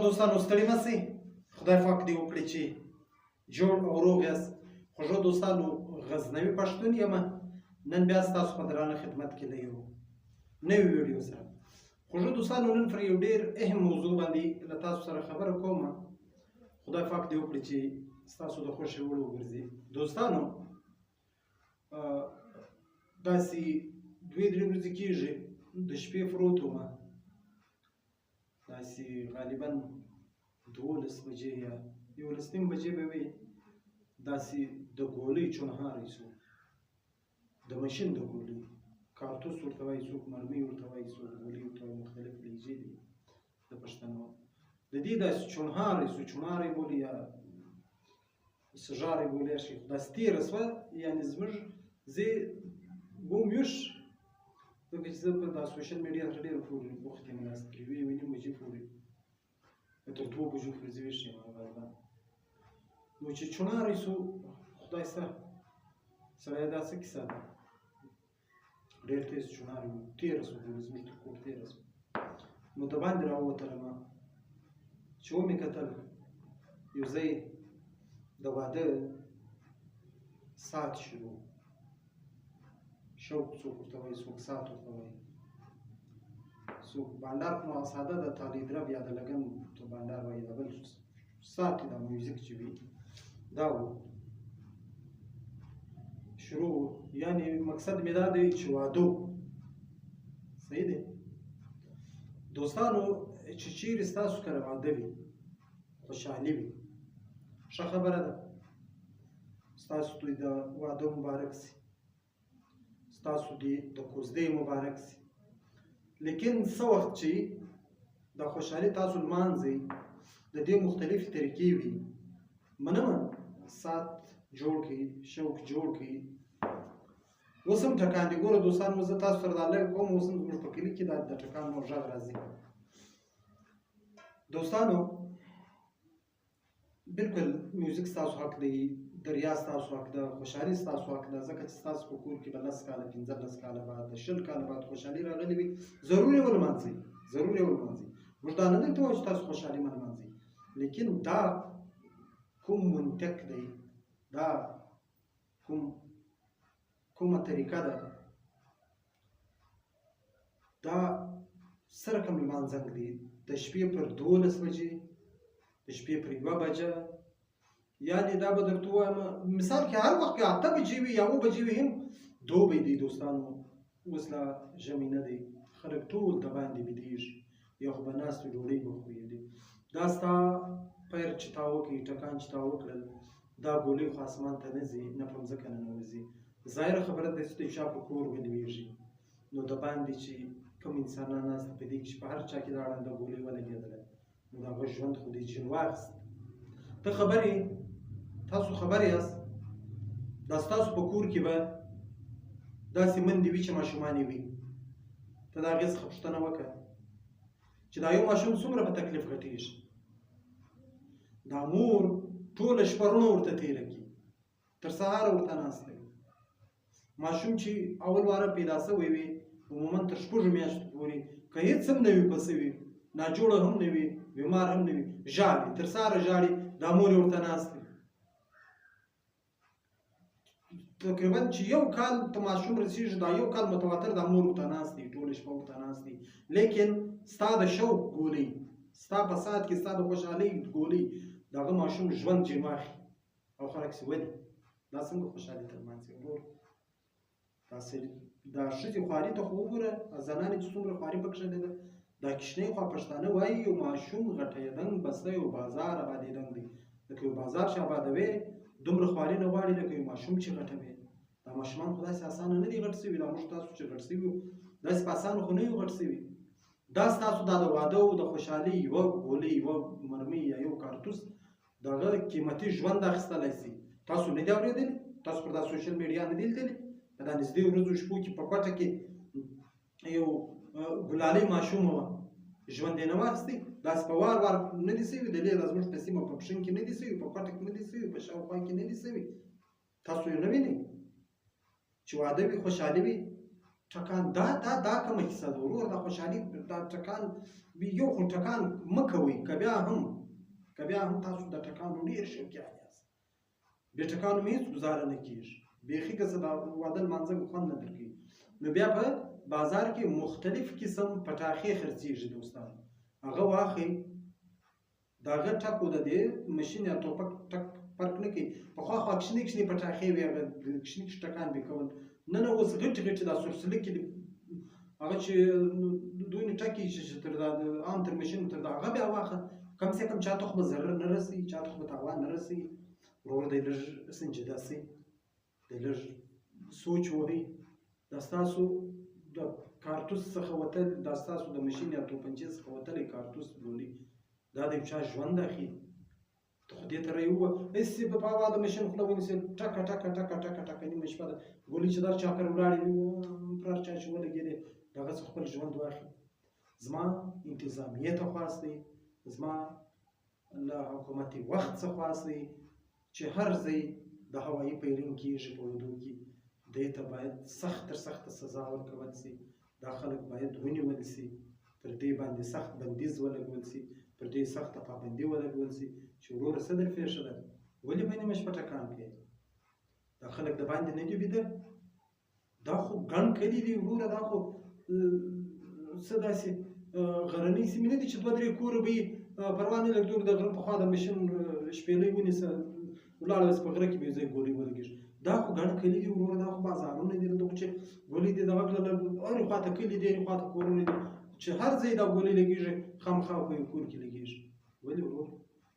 دوستانو ستړي مه شئ. خدای پاک دې وکړي چې جوړ او روغ یاست. خوږو دوستانو غزنوي پښتون یم. نن بیا ستاسو په درانه خدمت کې د یو نوي ویډیو سره. خوږو دوستانو نن پر یو ډېر اهم موضوع باندې له تاسو سره خبره کوم. خدای پاک دې وکړي چې ستاسو د خوښې وړ وګرځي. دوستانو داسې 2-3 ورځې کېږي د شپې پروت وم، داسې غالبا 12 بجې یا 11 بجې به وي، داسې د ګولۍ چونهاری شو، د ماشین د ګولۍ کارتوس ورته وایي، څوک مرمۍ ورته وایي، څوک ګولۍ ورته وایي، مختلف لهجې دي د پښتنو. د دې داسې چونهاری شو، چونهاری بولي یا سژاری بولي شي، داسې تېره شوه. یعنې زموږ زه وم ویښ، ځکه چې زه په دا سوشل میډیا سره ډېر پورې بوخت یم، داسې تر 1-1:30 بجې پورې، تر 2 بجو پورې زه ویښ یم غالبا. نو چې چونهاری شو، خدای سته سړی دا څه کیسه ده، ډېر تېز چونهاری و، تېره شوه، زموږ تر کور تېره شوه. نو د باندې راووتلم، چې ومې کتل، یو ځای د واده ساعت شروع، شوق څوک ورته وایي، څوک ساعت ورته وایي، څوک بانډار خو نو ساده ده، تالي درب یا د لګن ورته بانډار وایي، دا بل ساعت دا میوزیک چې وي دا و شروع. یعنې مقصد مې دا دی چې واده صحیح دی. دوستانو چې چیرې ستاسو کره واده وي، خوشحالي وي، ښه خبره ده، ستاسو دوی د واده مبارک سي، ستاسو دې د کوزدې مبارک سي. لیکن څه وخت چې د خوشحالي تاسو لمانځئ، د دې مختلفې طریقې وي. منمه ساعت جوړ کړئ، شوق جوړ کړئ. اوس هم ټکان دي. ګوره دوستانو، زه تاسو سره دا لږ کوم، اوس هم زموږ په کلي کې د ټکان نو غږ راځي. دوستانو بالکل میوزیک ستاسو حق دی، د ریا ستاسو حق ده، خوشحالي ستاسو حق ده، ځکه چې ستاسو په کور کې به 10 کاله 15 کاله بعد، د 20 کاله بعد خوشحالي راغلې وي، ضرور یې ولمانځئ، ضرور یې ولمانځئ. موږ دا نه درته وایو چې تاسو خوشحالي مه لمانځئ، لیکن دا کوم منطق دی، دا کومه طریقه ده، دا څه رقم لمانځنګ دی. د شپې پر 12 بجې، د شپې پر 1 بجه، یعنې دا به درته ووایم مثال کې هر وخت کې 8 بجې وي یا 9 بجې وي، هم دوبی دی. دوستانو اوس لا ژمی نه دی، خلک ټول د باندې بېدېږي، یا خو به ناست وي، ډوډۍ به خوري. دا ستا پیر چې تا وکړي، ټکان چې تا وکړل، دا ګولۍ خو اسمان ته نه ځي، نه په مځکه ننوځي. ظاهره خبره ده چې د چا په کور ولوېږي، نو د باندې چې کوم انسانان ناست په دې کې چې په هر چا کې دا ړنده ګولۍ ولګېدله، نو د هغه ژوند خو دې جین واخیست. ته خبر یې، تاسو خبر یاست، دا ستاسو په کور کې به داسې مندې وي چې ماشومانې وي. ته د هغې څخه پوښتنه وکړه چې دا یو ماشوم څومره په تکلیف غټېږي. دا مور ټوله شپه رڼو ورته تېره کړي، تر سهاره ورته ناسته وي. ماشوم چې اول واره پیدا شوی وي، عموما تر 6 میاشتو پورې که هېڅ هم نه وي پسه وي، ناجوړه هم نه وي، بیمار هم نه وي، ژاړي، تر سهاره ژاړي، دا مور یې ورته ناست وي. تقریبا چې 1 کال ته ماشوم رسېږي، دا 1 کال متواتر دا مور ورته ناست دی، ټوله شپه ورته ناست دی. لیکن ستا د شوق ګولۍ، ستا په ساعت کې ستا د خوشحالۍ ګولۍ، د هغه ماشوم ژوند جین واخلي او خلک سي ولې دا څنګه خوشحالي ته لمانځي. ورور دا ښځې خواري ته خو وګوره، زنانې چې څومره خواري پکښې ده. دا کشنۍ خوا پښتانه وایي یو ماشوم غټېدنګ بسته یو بازار آبادېدنګ دی. لکه یو بازار چې آبادوې، دومره خواري نه غواړي لکه یو ماشوم چې غټوې. دا ماشومان خو داسې اسانه نه دي غټ شوي، دا موږ تاسو چې غټ شوي یو داسې په اسانه خو نه یو غټ شوي. دا ستاسو دا د واده او د خوشحالۍ یوه ګولۍ، یوه مرمۍ یا یو کارتوس د هغه قیمتي ژوند اخیستلی شي. تاسو نه دي اورېدلي؟ تاسو پر دا سوشل میډیا نه دي لیدلي؟ په دا نږدې ورځو شپو کې په کوټه کې یو ګلالۍ ماشوم وه، ژوند یې نه واخیستی، داسې په وار وار نه دي شوي، د لیره زموږ په سیمه په پښین کې نه دي شوي، په کوټه کې نه دي شوي، په شاوخوا کې نه دي شوي. تاسو یې نه وینئ چې واده وي، خوشحالي وي، ټکان دا کومه کیسه ده ورور، دا خوشحالي دا ټکان یو خو ټکان مه کوئ، که بیا هم تاسو د ټکانو ډېر شوقیان یاست، بې ټکانو مې هېڅ ګزاره نه کېږي، بیخي که څه د واده لمانځه خوند نه درکوي. نو بیا په بازار کې مختلف قسم پټاخې خرڅېږي دوستانو، هغه واخلئ، د هغه ټک و د دې مشین یا ټوپک ټک فرق نه کوي. پخوا خو کښنې پټاخې وې، هغه کښنې ټکان به یې کول، نن اوس غټې دا سورسلکې دي، هغه چې دوی نه ټکي چې تر دا عام تر مشین تر دا هغه بیا واخله، کم سے کم چاته خو به ضرر نه رسوي، چاته خو به تاوان نه رسوي. ورور دی لږ سنجیده شئ، دی لږ سوچ وهئ، دا ستاسو د کارتوس څخه وتل، دا ستاسو د مشین یا توپنچې څخه وتلی کارتوس بولي، دا د یو چا ژوند اخلي. ته خو دې ته رایې ووه هسې په هوا د مشین خوله ونیسې ټکه ټکه ټکه ټکه ټکه نیمه شپه ده، ګولۍ چې در چا پر ولاړې پر هر چا چې ولګېدې د هغه څخه خپل ژوند واخلي. زما انتظامیې ته خواست دی، زما له حکومت وخت څخه خواست دی چې هر ځای د هوایي فایرینګ کېږي په ودو کې، دې ته باید سخت تر سخته سزا ورکول شي، دا خلک باید ونیول شي، پر دې باندې سخت بندیز ولګول شي، پر دې سخته پابندي ولګول شي چې وروره څه در پېښه ده، ولې به نیمه شپه ټکان کوې؟ دا خلک د باندې نه دي ویده، دا خو ګڼ کلي دي وروره، دا خو څه داسې غرنۍ سیمې نه دي چې دوه درې کوره به یې پروا نه لري، د غره په خوا د مشین شپېلۍ ونیسه ولاړه بس په غره کې به یې ځای ګولۍ ولګېږي، دا خو ګڼ کلي دي وروره، دا خو بازارونه دي، دغه چې ګولۍ دي دغه کړله هرې خوا ته کلي دي، هرې خوا ته کورونه دي، چې هر ځای دا ګولۍ لګېږي خامخا په یو کور کې لګېږي. ولې ورور؟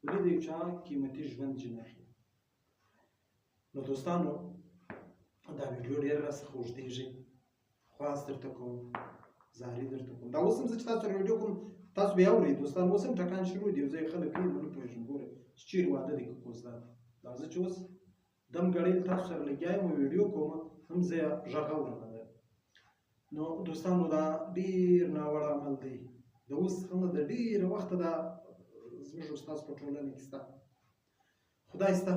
ولې د یو چا قیمتي ژوند جین اخلي؟ نو دوستانو دا ویډیو ډېره راڅخه اوږدېږي، خواست درته کوم، زاري درته کوم، دا اوس هم زه چې تاسو سره ویډیو کوم تاسو به یې اورئ دوستانو، اوس هم ټکان شروع دي، یو ځای خلک کوي نه پوهېږم ګوره چې چېرې واده دی که کوزدان، دا زه چې اوس دم ګړۍ تاسو سره لګیا یم ویډیو کوم هم زه یې غږ اورم. نو دوستانو دا ډېر ناوړه عمل دی، د اوس څخه د ډېره وخته دا زموږ استاد په ټولنه کې شته، خدای شته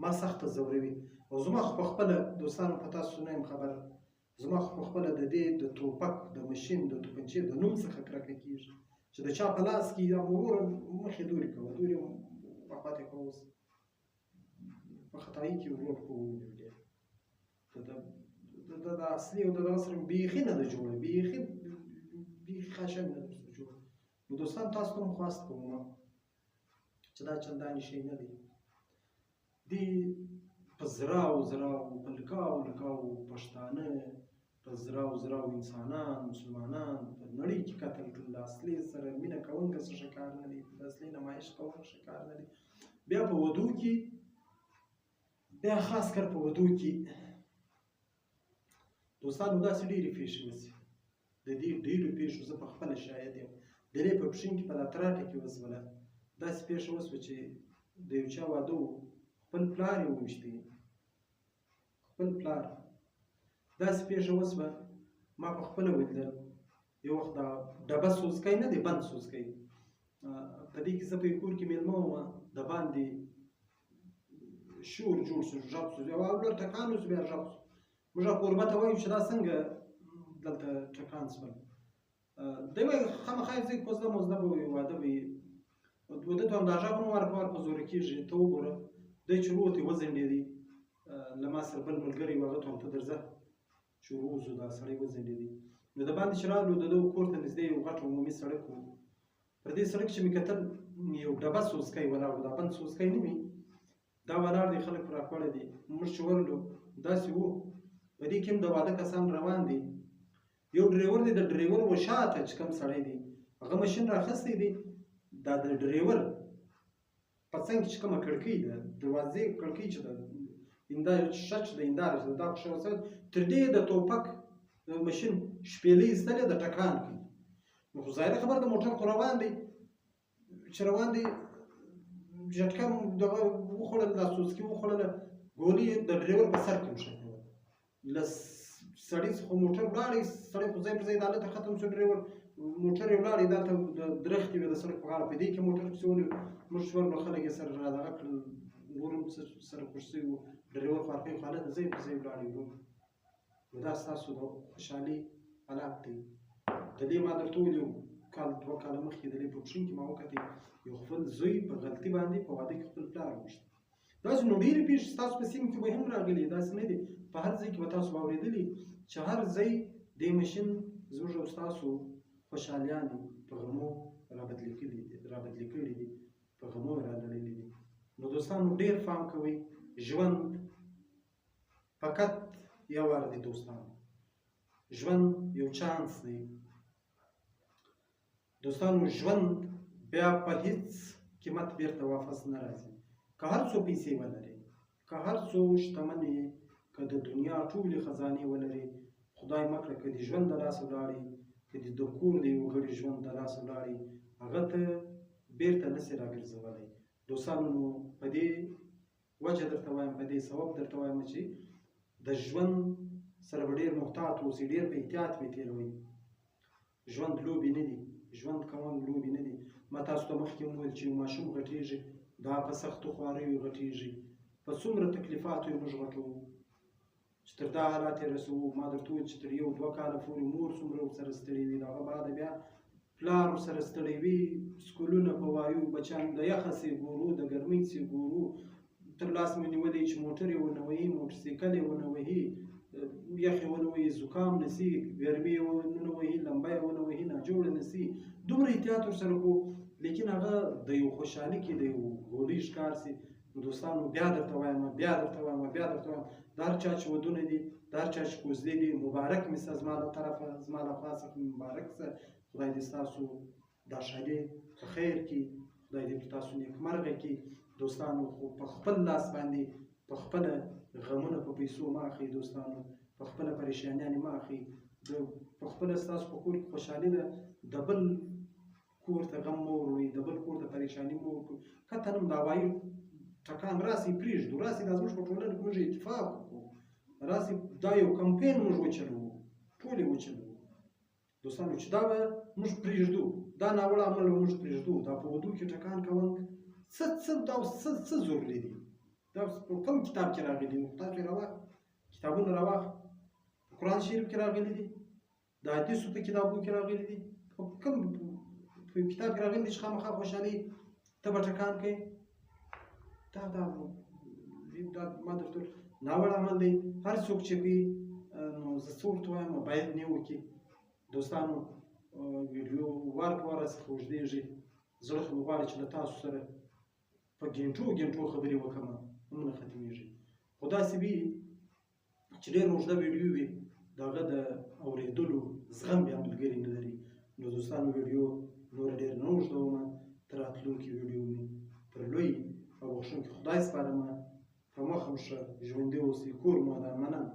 ما سخته ځوروي، او زما خو پخپله دوستانو په تاسو نه یم خبر، زما خو پخپله د دې د ټوپک د مشین د توپنچې د نوم څخه کرکه کېږي چې د چا په لاس کې یا وروره مخې دورې کوه، دورې وخواته کوه، اوس په خطایي کې ورور په ونیولې، د اصلي او د دغه سره بیخي نه ده جوړه، بیخي خشن نه ده جوړه. نو دوستان تاسو ته هم خواست کوم چې دا چندانې شی نه دی، دې په زراو په لکاو پښتانه، په زراو انسانان مسلمانان په نړۍ کې قتل کړل، د اصلي سره مینه کول که څه ښه کار نه دی، د اصلي نمایش کول ښه کار نه دی. بیا په ودو کې، بیا خاص کر په ودو کې دوستانو داسې ډېرې پېښې وشوې، د دې ډېرو پېښو زه په خپله شاهد یم، د دې په پښین کې په دا تراټه کې وشوله، داسې پېښه وشوه چې د یو چا واده و، خپل پلار یې وویشتی، خپل پلار، داسې پېښه وشوه ما په خپله ولیدل، یو وخت دا ډبه سوزکی نه دی بند سوزکی، په دې کې زه په یو کور کې مېلمه وم، د باندې شور جوړ شو، غږ شو، یو لږ ټکان وشو بیا غږ شو، موږ کوربه ته وایو چې دا څنګه دلته ټکان شول، دی وایي خامخا یو ځای کوزده موزده به وي، واده به وي، ده ته هم دا غږ هم ور په زوره کېږي، ته وګوره دی چې وروتی وځنډېدی، له ما سره بل ملګری و، هغه ته هم ته درځه چې ووځو، دا سړی وځنډېدی. نو د باندې چې راغلو د ده کور ته نږدې یو غټ عمومي سړک و، پر دې سړک چې مې کتل یو ډبه سوزکی ولاړ و، دا بند سوزکی نه وي، دا ولاړ دی، خلک پرې راکوړی دی، موږ چې ورغلو داسې وو، په دې کې هم د واده کسان روان دي، یو ډریور دی، د ډریور و شاته چې کوم سړی دی هغه ماشین راخستی دی، دا د ډریور په څنګ کې چې کومه کړکۍ ده، دروازې کړکۍ چې ده، شچ د هنداره چې ده، دا پکښې وسوه، تر دې د ټوپک د ماشین شپېلۍ ایستلې د ټکان کوي. نو خو ظاهره خبره د موټر خو روان دی، چې روان دی جټکه دغه وخوړله، دا سوزکي وخوړله، ګولۍ د ډریور په سر کې وښتله، له سړي څخه موټر ولاړی، سړی خو ځای پر ځای دالته ختم شو، ډریور موټر یې ولاړی، دلته د درختې وې د سړک په غاړه، په دې کې موټر پسې ونیو، موږ چې ورغلو خلک یې سره را دغه کړل، ورور هم سره خوش شوي وو، ډریور خو ارقۍ خو هلته ځای پر ځای ولاړی، نو دا ستاسو د خوشحالۍ حالات دی. د دې ما درته وویل یو کال 2 کاله مخکې د دې په پوښتنې کې ما وکتې یو خپل زوی په غلطي باندې په واده کې خپل پلار وویشت. داسې نو ډېرې پېښې ستاسو په سیمه کې به هم راغلي، داسې نه دي. په هر ځای کې به تاسو واورېدلي چې هر ځای دې مشین زموږ او ستاسو خوشحالیانې په غمو رابدلې کړي دي، په غمو یې رالړلي دي. نو دوستانو ډېر پام کوئ، ژوند فقط یو وار دی دوستانو، ژوند یو چانس دی دوستانو. ژوند بیا په هیڅ قیمت بیرته واپس نه راځي. که هر څو پیسې ولرئ، که هر څو شتمن یې، که د دنیا ټولې خزانې ولرئ، خدای مه کړه که دې ژوند د لاسه ولاړې، که دې د کور د یو غړي ژوند د لاسه ولاړې، هغه ته بیرته نسې راګرځولی. دوستانو نو په دې وجه درته وایم، په دې سبب درته وایم چې د ژوند سره به ډېر محتاط اوسئ، ډېر په احتیاط به یې تېروئ. ژوند لوبې نه دي، ژوند کول لوبې نه دي. ما تاسو ته مخکې هم وویل چې یو ماشوم غټېږي، دا په سختو خواریو غټېږي، په څومره تکلیفاتو یې موږ غټوو چې تر دا حالات یې رسوو. ما درته وویل چې تر 1-2 کاله پورې مور څومره ورسره ستړې وي، د هغه بعده بیا پلار ورسره ستړی وي، سکولونه په وایو، بچیان د یخه سې ګورو، د ګرمۍ سې ګورو، تر لاس مې نیولی چې موټر یې ونه وهي، موټرسایکل یې ونه وهي، یخ یې ونه وهي، زکام نسي، ګرمي یې ونه وهي، لمبه یې ونه وهي، ناجوړه نسي. دومره احتیاط ورسره کوو، لیکن هغه د یو خوشحالي کې د یو ګولۍ ښکار سي. نو دوستانو بیا درته وایم، د هر چا چې ودونه دي، د هر چا چې کوزدې دي، مبارک مې شه زما له طرفه، زما له خوا څخه مبارک شه. خدای دې ستاسو دا شادي په خیر کړي، خدای دې پر تاسو نیکمرغه کړي. دوستانو خو په خپل لاس باندې په خپله غمونه په پیسو مه اخلئ دوستانو، په خپله پریشانیانې مه اخلئ. په خپله ستاسو په کور کې خوشحالي ده، د بل کور ته غم مه وروړئ، د بل کور ته پریشاني مه ورکړئ. قطعا هم دا وایي ټکان راسي پرېږدو، راسي دا زموږ په ټولنه کې موږ اتفاق وکړو، راسي دا یو کمپین موږ وچلوو، ټول یې وچلوو دوستانو، چې دا به موږ پرېږدو، دا ناوړه عمل به موږ پرېږدو. دا په ودو کې ټکان کول څه ضروري دي؟ دا په کوم کتاب کې راغلي دي؟ کتاب کې راواخله، کتابونه راواخله، په قرآن شریف کې راغلي دي، د حدیثو په کتابونو کې راغلي دي، په کوم کتاب کې راغلي دي چې خامخا خوشحالي ته به ټکان کوې؟ دا ما درته ناوړه عمل دی. هر څوک چې کوي نو زه څه ورته وایم، باید نه وکړي. دوستانو ویډیو وار په وار راڅخه اوږدېږي، زړه خو مې غواړي چې له تاسو سره په ګنټو خبرې وکړم، هم نه ختمېږي. خو داسې وي چې ډېر اوږده ویډیو وي، د هغه د اورېدلو زغم بیا ملګري نه لري. نو دوستانو ویډیو نوره ډېر نه اوږدومه، تر راتلونکي ویډیو مې پر لوی او بخښونکي خدای سپارمه. په مخ مو ښه، ژوندي اوسئ، کور مو ودان. مننه.